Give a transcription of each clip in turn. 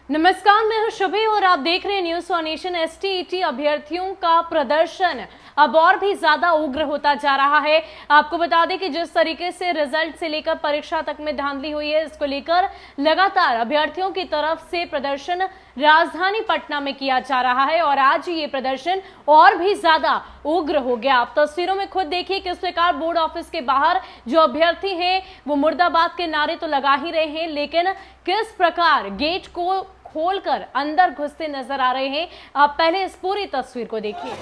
नमस्कार, मैं हूं शुभी और आप देख रहे हैं न्यूज फॉर नेशन। एसटीईटी अभ्यर्थियों का प्रदर्शन अब और भी ज्यादा उग्र होता जा रहा है। आपको बता दें कि जिस तरीके से रिजल्ट से लेकर परीक्षा तक में धांधली हुई है, इसको लेकर लगातार अभ्यर्थियों की तरफ से प्रदर्शन राजधानी पटना में किया जा रहा है और आज ये प्रदर्शन और भी ज्यादा उग्र हो गया। आप तस्वीरों में खुद देखिए किस प्रकार बोर्ड ऑफिस के बाहर जो अभ्यर्थी हैं वो मुर्दाबाद के नारे तो लगा ही रहे हैं, लेकिन किस प्रकार गेट को खोलकर अंदर घुसते नजर आ रहे हैं। आप पहले इस पूरी तस्वीर को देखिए।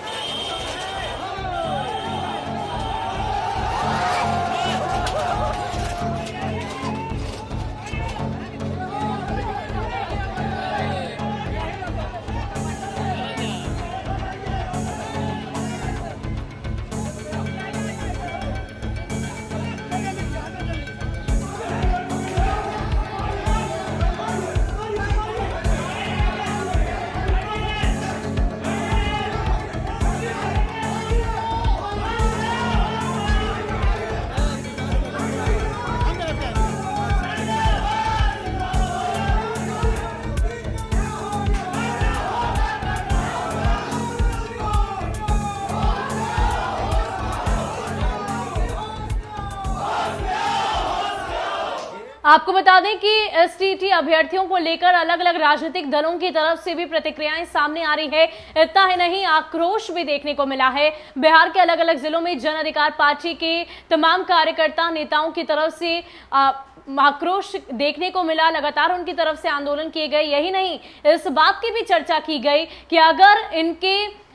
आपको बता दें कि एसटीईटी अभ्यर्थियों को लेकर अलग अलग राजनीतिक दलों की तरफ से भी प्रतिक्रियाएं सामने आ रही है। इतना ही नहीं, आक्रोश भी देखने को मिला है। बिहार के अलग अलग जिलों में जन अधिकार पार्टी के तमाम कार्यकर्ता नेताओं की तरफ से आक्रोश देखने को मिला। लगातार उनकी तरफ से आंदोलन किए गए। यही नहीं, इस बात की भी चर्चा की गई कि अगर इनके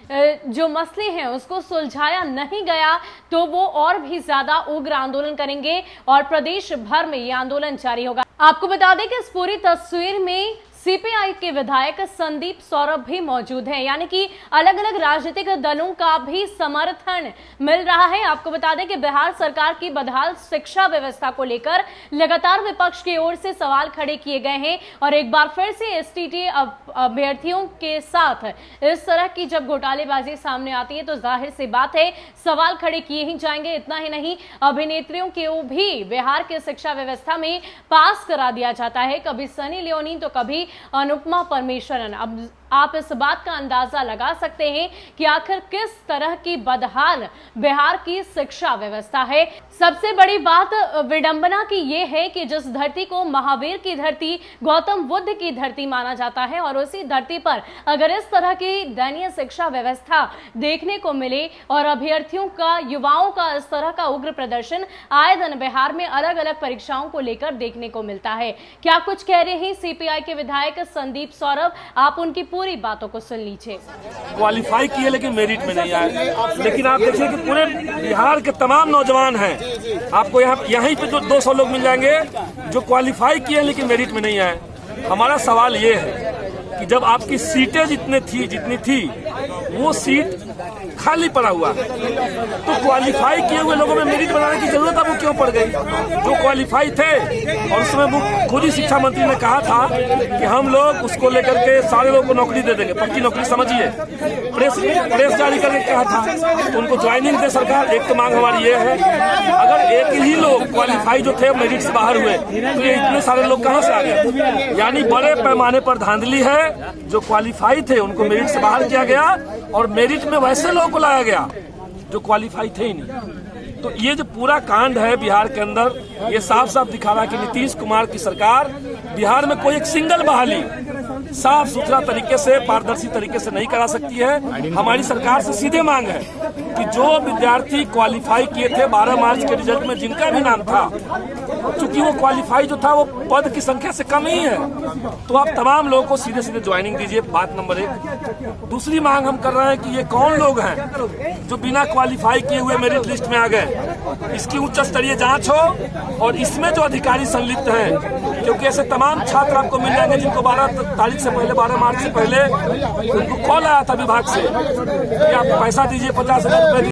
जो मसले हैं उसको सुलझाया नहीं गया तो वो और भी ज्यादा उग्र आंदोलन करेंगे और प्रदेश भर में ये आंदोलन जारी होगा। आपको बता दें कि इस पूरी तस्वीर में सीपीआई के विधायक संदीप सौरभ भी मौजूद हैं, यानी कि अलग अलग राजनीतिक दलों का भी समर्थन मिल रहा है। आपको बता दें कि बिहार सरकार की बदहाल शिक्षा व्यवस्था को लेकर लगातार विपक्ष की ओर से सवाल खड़े किए गए हैं और एक बार फिर से एसटीईटी अभ्यर्थियों के साथ इस तरह की जब घोटालेबाजी सामने आती है तो जाहिर सी बात है सवाल खड़े किए ही जाएंगे। इतना ही नहीं, अभिनेत्रियों को भी बिहार के शिक्षा व्यवस्था में पास करा दिया जाता है, कभी सनी लियोनी तो कभी अनुपमा परमेश्वरन। अब आप इस बात का अंदाजा लगा सकते हैं कि आखिर किस तरह की बदहाल बिहार की शिक्षा व्यवस्था है। सबसे बड़ी बात विडंबना की यह है कि जिस धरती को महावीर की धरती, गौतम बुद्ध की धरती माना जाता है और उसी धरती पर अगर इस तरह की दयनीय शिक्षा व्यवस्था देखने को मिले और अभ्यर्थियों का, युवाओं का इस तरह का उग्र प्रदर्शन आए दिन बिहार में अलग अलग परीक्षाओं को लेकर देखने को मिलता है। क्या कुछ कह रहे हैं सीपीआई के विधायक संदीप सौरभ, आप उनकी पूरी बातों को सुन लीजिए। क्वालिफाई किए लेकिन मेरिट में नहीं आए। लेकिन आप देखिए कि पूरे बिहार के तमाम नौजवान हैं, आपको यहीं पे जो 200 लोग मिल जाएंगे जो क्वालिफाई किए लेकिन मेरिट में नहीं आए। हमारा सवाल ये है कि जब आपकी सीटें जितनी थी वो सीट खाली पड़ा हुआ है तो क्वालिफाई किए हुए लोगों में मेरिट बनाने की जरूरत अब क्यों पड़ गई? जो क्वालिफाई थे, और उसमें वो खुद ही शिक्षा मंत्री ने कहा था कि हम लोग उसको लेकर के सारे लोगों को नौकरी दे देंगे, पक्की नौकरी समझिए। प्रेस जारी करके कहा था तो उनको ज्वाइनिंग दे सरकार। एक तो मांग हमारी ये है, अगर एक ही लोग क्वालिफाई जो थे मेरिट से बाहर हुए तो ये इतने सारे लोग कहाँ से आ गए? यानी बड़े पैमाने पर धांधली है। जो क्वालिफाई थे उनको मेरिट से बाहर किया गया और मेरिट में वैसे लोगों को लाया गया जो क्वालिफाई थे ही नहीं। तो ये जो पूरा कांड है बिहार के अंदर, ये साफ साफ दिखा रहा है कि नीतीश कुमार की सरकार बिहार में कोई एक सिंगल बहाली साफ सुथरा तरीके से, पारदर्शी तरीके से नहीं करा सकती है। हमारी सरकार से सीधे मांग है कि जो विद्यार्थी क्वालिफाई किए थे 12 मार्च के रिजल्ट में जिनका भी नाम था, चूंकि वो क्वालिफाई जो था वो पद की संख्या से कम ही है, तो आप तमाम लोगों को सीधे सीधे ज्वाइनिंग दीजिए। बात नंबर 1। दूसरी मांग हम कर रहे हैं कि ये कौन लोग हैं जो बिना क्वालिफाई किए हुए मेरिट लिस्ट में आ गए, इसकी उच्च स्तरीय जांच हो और इसमें जो अधिकारी संलिप्त हैं, क्योंकि ऐसे तमाम छात्र आपको मिल जाएंगे जिनको 12 तारीख से पहले, 12 मार्च से पहले उनको कॉल आया था विभाग से कि आप पैसा दीजिए, 50,000 रुपए